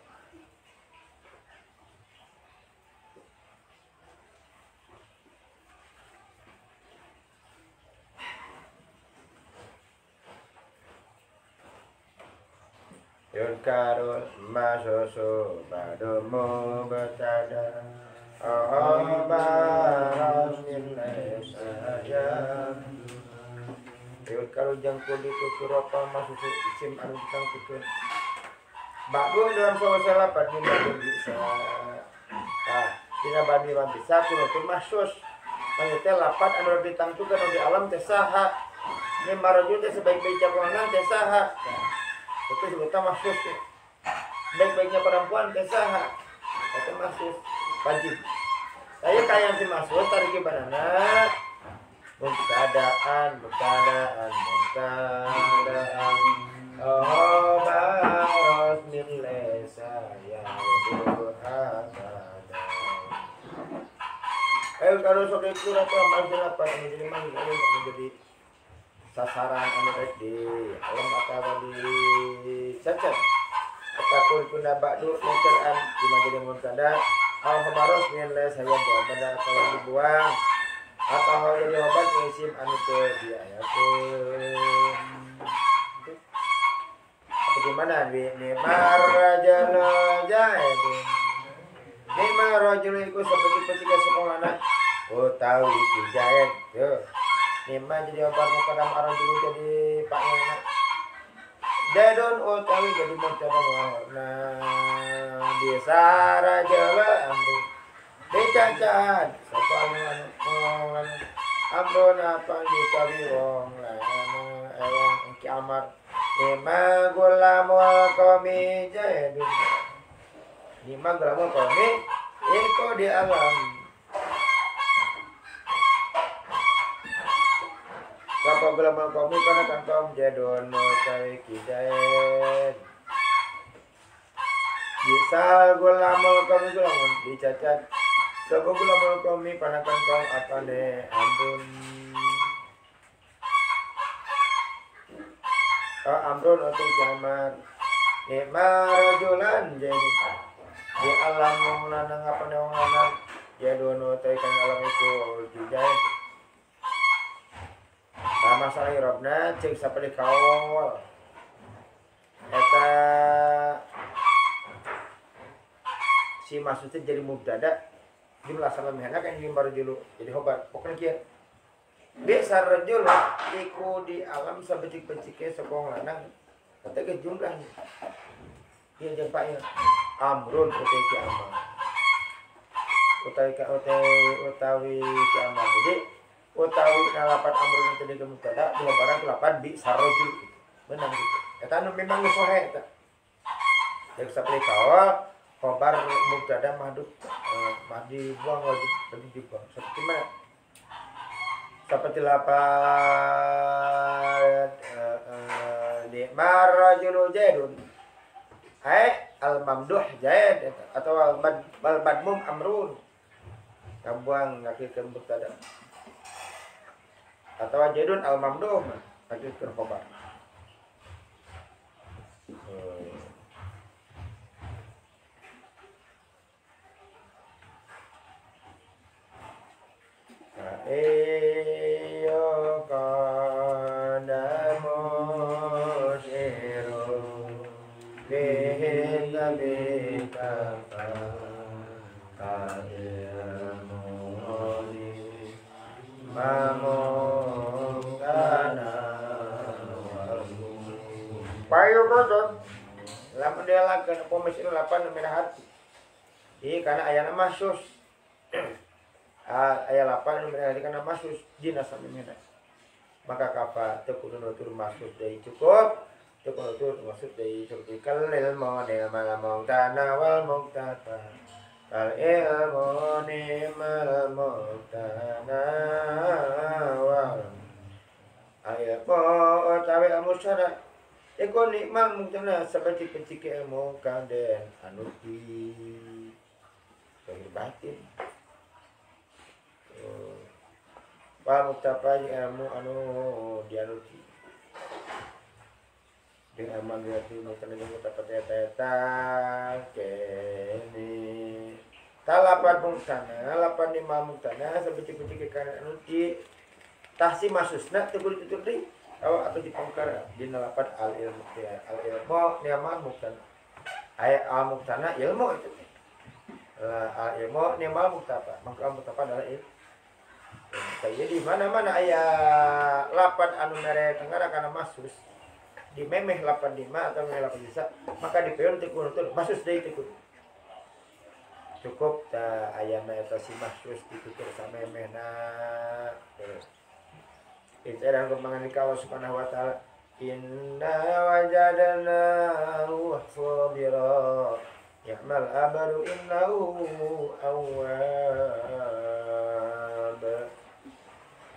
yon karun masoso badomo betada oh baras saya kalau jangkul itu surapa masuk isim anu ditang pikeun bagus dalam salah pada bagus bisa tidak bagi bisa kuno masus mangete lapat anu ditang tu kan di alam teh saha ini marajul teh sebaik-baik cakulangan teh saha itu sebutan masus baik-baiknya perempuan teh saha itu masus wajib saya kayak si masus tarik banana Mukadaan oh baros min lesa ya kalau sok itu apa masalah apa menjadi menjadi sasaran anu di alam atau di cacat ataupun kuna bakdu neteran cuma jadi mukada al baros min lesa ya pada kalau dibuang atau jadi obat ngisim anu teh dia ya bagaimana ni marajalo jae ni marajalo iku seperti ketika sekolahna oh tahu itu jae yo ni mah jadi obat mukadam arajalo jadi pak yana dadon oh tahu jadi mukadam nah biasa rajalo amri dicacat soalnya ambon apa dikawi wong lana ewang kiamat lima gulamul qawmi jahidun lima gulamul qawmi iku di alam Kapag lamal kami panakan kaum jadon tawi kijaen. Bisa gulamal kami gulamal dicacat. Kapag gulamal kami panakan kaum apane Amrun. Amrun atau kiamat. Marajulan jadi di alam wong lanang apa nih wong lanang jadono teh kang alam itu dijahit. Masalah irobna cek sapade kawal eta si maksudnya jadi mubtada jumlah salam hendak kan baru dulu jadi hobat pokoknya kieu bisa rajul iku di alam sabecik-becike sokong lanang eta ge jumlahnya ieu jeung paeun amrun utawi ki amal utawi ki amal jadi utawi nalapan amrun itu di mubtada dua barang kelapan bi sarojul benar gitu eta anu memang geus sohe eta jeung sapri kawal khobar mubtada mahdhuf dibuang wajib dibuang seperti mana seperti lapan di marajulu jaidun al mamduh jaid atau al madmum amrun kabuang ngakikeun mubtada atau jaidun al mamduh ngakikeun khobar Eyo kadamu siru bihinda bikafa kadimu mamungkana payu kodon lamun dia lakeun pomis itu 8 merah hati karena ayana masus ayat 8 nomor karena masuk dina sampai mina maka kapa tekudu nutur masuk dari cukup tekudu nutur masuk dari cukup kalil monil malamong tanah wal muktata kal ilmu nimal muktana wal ayat po tawi amusara eko nikmal muktana seperti pencik ilmu kanden anuti lahir batin Wa muktapai ilmu anu dianuti dengan aman berarti mungkin dengan muktapai teta kene talapan muktana lapan lima muktana sebeci-beci ke kanan anuti tahsi masusna tebul tutur di awak atau dipongkar di lapan al ilmu niamal muktana ayat al muktana ilmu itu al ilmu niamal muktapa maka muktapa adalah ilmu kayak di mana-mana ayat 8 anu mere tenggara karena masus di memeh 85 atau memeh 8 bisa maka di peon tekun itu masus deui tekun cukup ta ayana eta si masus ditutur sama memehna terus itu dan kembangan Allah Subhanahu wa taala inna wajadna sabira ya'mal abadu innahu awwab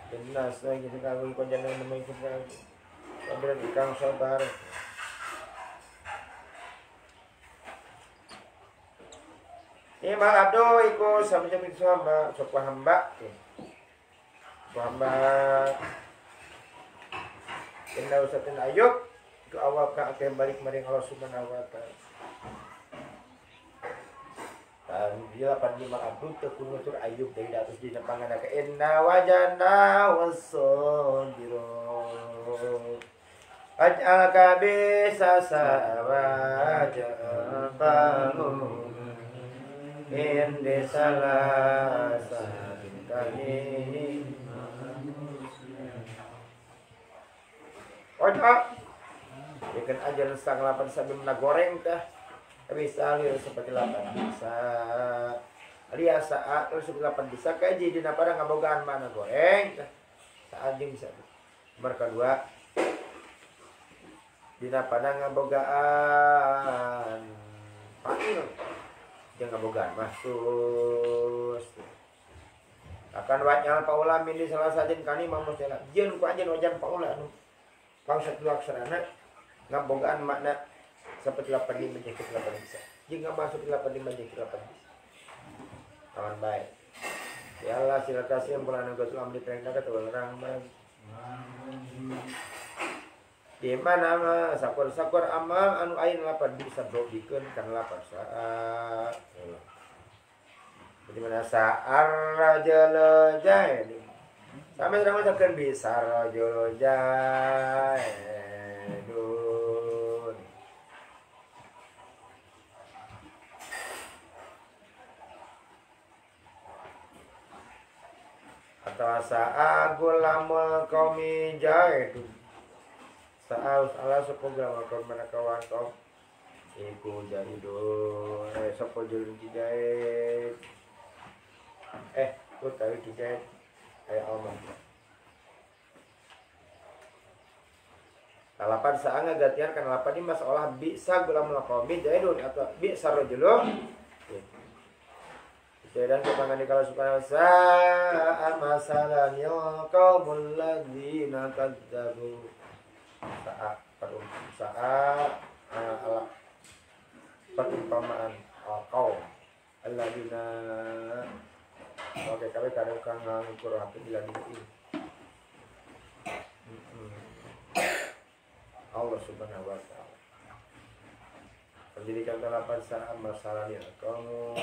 Dinas lagi sekarang kau jangan nemuin kita sabar ikang sabar ini mal abdo iku sampai jam itu hamba sopah hamba indah usatin ayub ke awal ke akhir balik maring Allah Subhanahu wa taala dia 85 abdu tekunutur ayub dari atas di panganna ka inna wajana wasabiro aj'al kabisa sawaja bangun indi salasa bintani wajah ikan ajar sang 8 sambil menagoreng tah bisa lihat seperti 8 bisa lihat saat seperti 8 bisa kaji di napada ngabogaan mana goreng saat dia bisa nomor kedua di napada ngabogaan panggil dia ngabogaan masuk akan wajal paula mini salah sajin kani mamus jalan jen ku ajen wajan paula anu bangsat dua aksarana ngabogaan makna seperti 85 jadi 8 bisa jika masuk 85 jadi 8 bisa kawan baik ya Allah sila kasih yang pernah nanggut sulam di perintah kata orang di mana mah sakur amal anu ain lapan bisa brobikeun kan lapan saat di mana saar rajul jahid sampai sekarang ucapkan bisa rajul jahidun atau sa'a gulamul qaumi jahidun sa'a salah sepoga makom manakawan kau iku jahidun sopo julun jahid tuh tahu jahid omong Kalapan sa'a ngagatian kan lapan ini masalah bisa gulamul qaumi jahidun atau bisa rajulun dan kepangan kalau subhanahu sa'a masalan ya qaumul ladzina kadzabu sa'a ala perumpamaan kaum alladzina oke kami kadang kan ngukur hati bila ini Allah subhanahu wa ta'ala pendidikan kalapan sa'a masalah ya kaum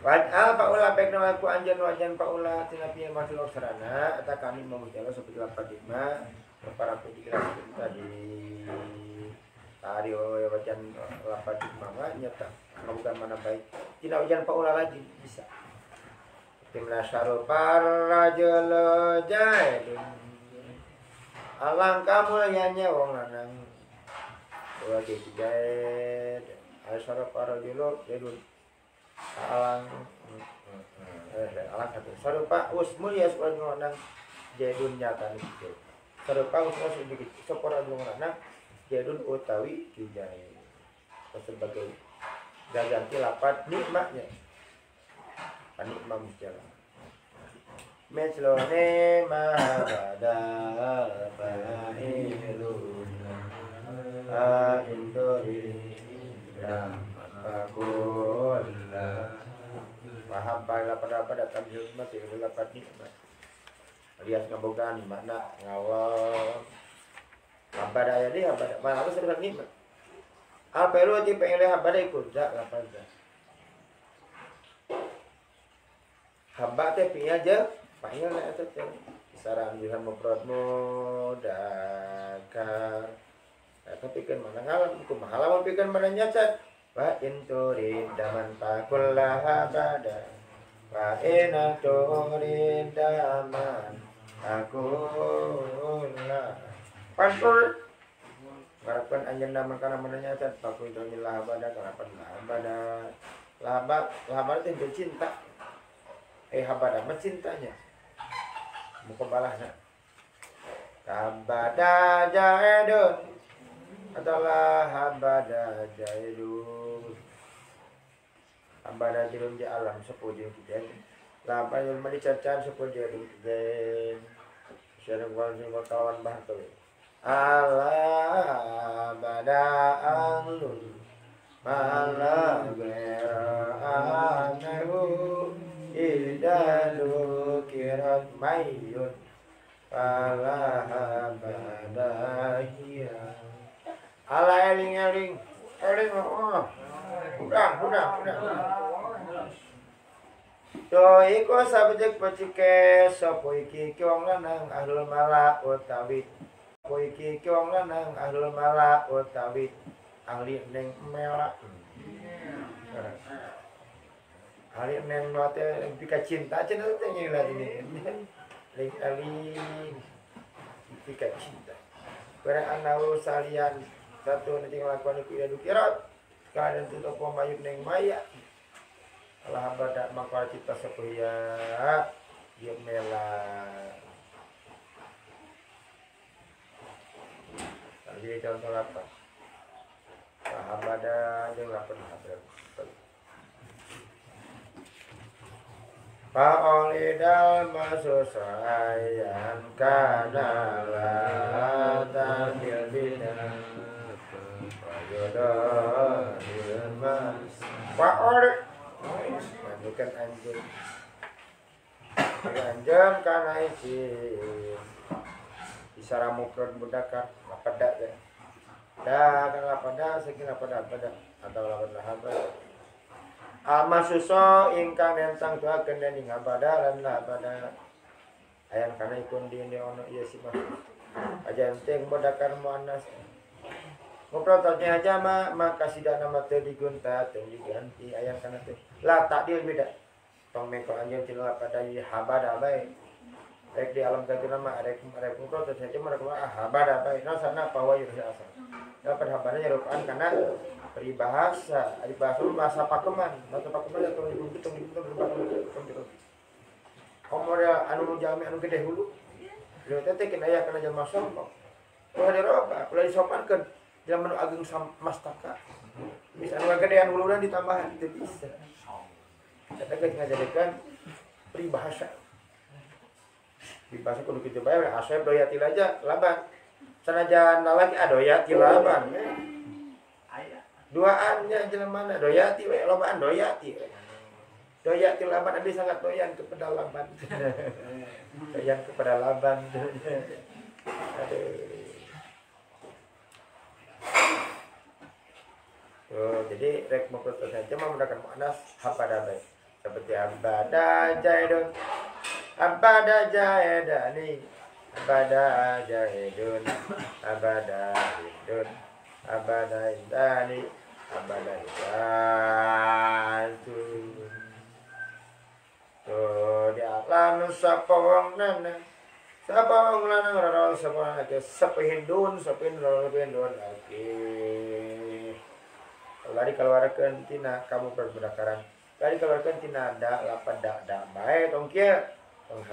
Waj'al paula pekna aku anjan wajan paula tinapi yang masuk sarana atau kami memujilah seperti lapan lima para penjelasan tadi tadi wajan lapan lima nyata bukan mana baik tidak wajan paula lagi bisa timna syarul parajul jahidun alangkah mulianya wong lanang sebagai jahid syarul parajul jahidun alang satu sarupa usmul ya seorang orang jadun nyata nih sarupa usmul sedikit seorang orang jadun utawi kijai sebagai ganti lapat nikmatnya panikmah musjalah meslone mahabada bahiluna indori paham pada datang hikmat itu dapat nikmat lihat ngabogan makna ngawal abada ya dia abada mana apa sebenarnya nikmat apa lu aja pengen lihat abada ikut jak apa aja hamba teh pi aja panggil lah itu teh saran bisa memperotmu dakar tapi kan mana ngalam kumaha pikan mana nyacat wa in turid daman takullah abada wa in turid daman takullah pantul ngarapan anjeun daman kana menanya cat pakul lah abada ngarapan lah abada itu cinta abada mah cintanya muka balahna abada jahidun adalah habada jahidun habada jahidun di alam sepujung kijen lapa yang menicacan sepujung kijen syarang kawan bahatu Allah habada anglun malah beranahu idanu kirat mayun Allah habada hiya ala eling oh udah to iko sabjek pacike sapa iki wong lanang ahlul mala utawi apa iki wong lanang ahlul mala utawi ahli ning melak ahli ning mate pika cinta cenah teh nyeula ini ling ali pika cinta para anau salian satu nanti ngelakukan itu ya dukirat kalian tu apa mayut neng maya Allah badak maka cita sepuya dia mela jadi contoh apa sahabada jeung lapan habrem Fa'olidal masusayan kana la tamil bina Fajodoh ilma Fa'olid bukan anjing anjing kana izin isara mukron budakan lapada ya dah kan lapada saking lapada atau lapada habrem Masuso ingkang nentang tuakeun dening abada lan labada ayan kana ikun di ono ieu si mas aja teh bodakar muannas ngoprototnya aja maka sidana mah teu digunta teu diganti ayan kana teh la takdir beda tong meko anjeun tina lapada ieu habada bae rek di alam kakuna mah rek ngoprotot saja mah habada bae nasana pawayu asal dapat habada nyarupaan kana peribahasa, bahasa pakeman atau dibutuh komodal anu jami anu gede hulu. Lha teh kena aya kana jalma sombong. Kalau ada roba, kalau disopankeun zaman ageng mastaka. Bisa anu gedean hulunan ditambahan itu bisa. Eta geus ngajadekeun peribahasa. Peribahasa kudu kitu bae asep doyati aja laban. Sanajan lalaki adoyati laban. Duaannya jelema mana doyati we lobaan doyati we. Doyati laban abi sangat doyan ke pedalaman. Doyan ke pedalaman. Aduh. Tuh, jadi rek mengkutus saja menggunakan muannas hapada baik. Seperti abada jaidun. Abada jaidani. Abada jaidun. Abada hidun. Abada indani. Abada itu tuh di alam sapa wong nana sapa wong lanang ora sapa ake sapa hindun lagi lari keluarkeun tina kamu perbedakaran lari keluarkeun tina da lapan da bae tong kieu tong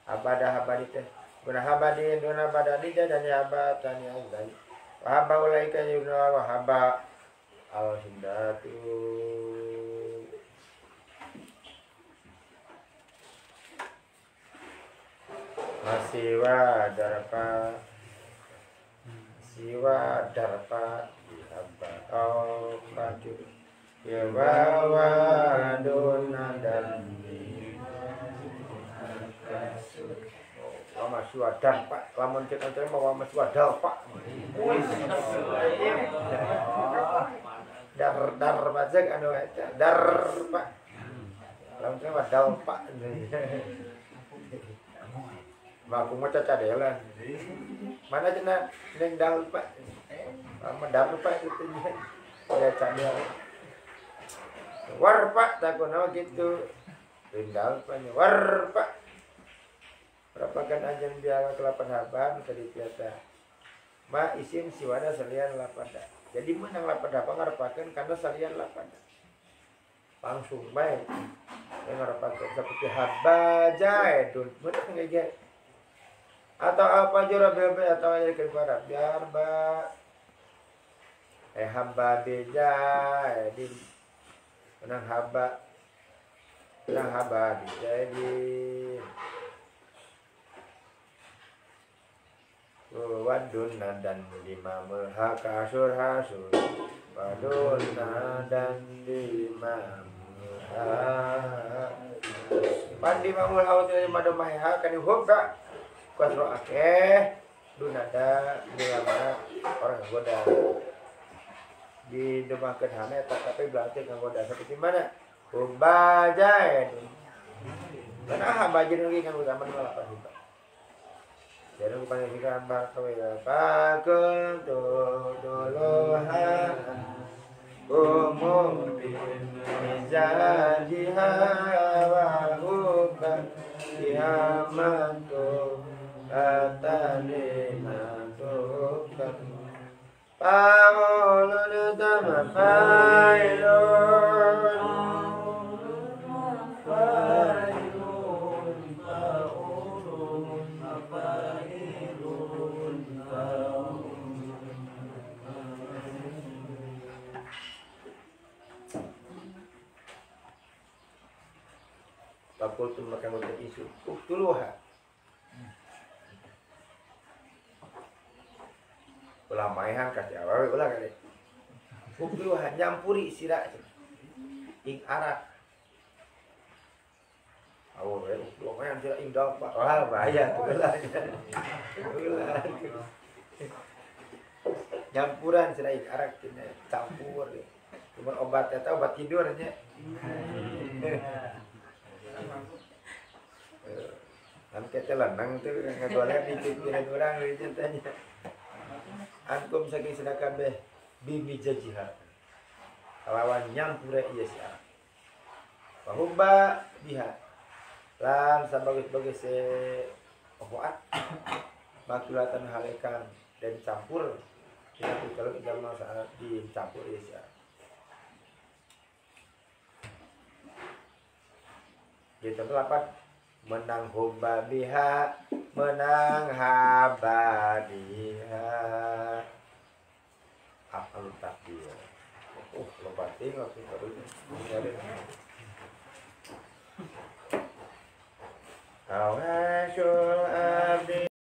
habada habadi teh guna habadi duna badani dan abatan yang lain wahaba ulaika yuna wahaba al hindatu siwa darpa dihabba au fajur ya wa duna dan Wama suwadar Pak, lamun cek antre mah wama suwadar Pak. Dar bajak anu eta, dar Pak. Lamun teh wadal Pak. Mah aku mah cacadelan. Mana cenah ning dal Pak. Mah dar Pak itu nya. Ya cadel. War Pak takuna gitu. Tinggal Pak war Pak. Berapakan anjen biara kelapan haban tadi piata. Ma isim siwada salian lapada. Jadi menang lapada ngarepakeun karena salian lapada. Langsung bae. Yang ngarepakeun seperti habajaidun. Betul nggak? Atau apa jura bebe atau aja ke barat biar ba habajaidin. Menang habajaidin. Wadun dan lima mulhaka surhasur wadun dan lima mulha pandi mamul haut lima domaiha kan hubba kasro akeh dunada dilama orang goda di demakeun hana tapi berarti nggoda seperti mana hubba jaid kana habajin lagi kan zaman lapan hubba jadi bukan ikan bakal pakul dolohan umum mizan dihawa hubban dihamantu Paulun tama pailun Pakul tu makan untuk isu Uktuluha ulah maihan kasih awawe ulah kali Uktuluha nyampuri sirak ing arak awawe uktuluha sirak ing dompak wah bahaya ulah nyampuran sirak ing arak campur cuma obat kata obat tidurnya kan kita lanang tuh ngagolek dipikiran orang gitu ceritanya. Antum saking sedekah beh bimi jajiha. Lawan nyampure ieu si anak. Pahumba biha. Lan sabagus-bagus se obat. Makulatan halekan dan campur. Itu kalau jamal saat dicampur ieu si anak. Gitu lapan menang hubba biha menang haba biha apal takbir lebat tinggal sih kalau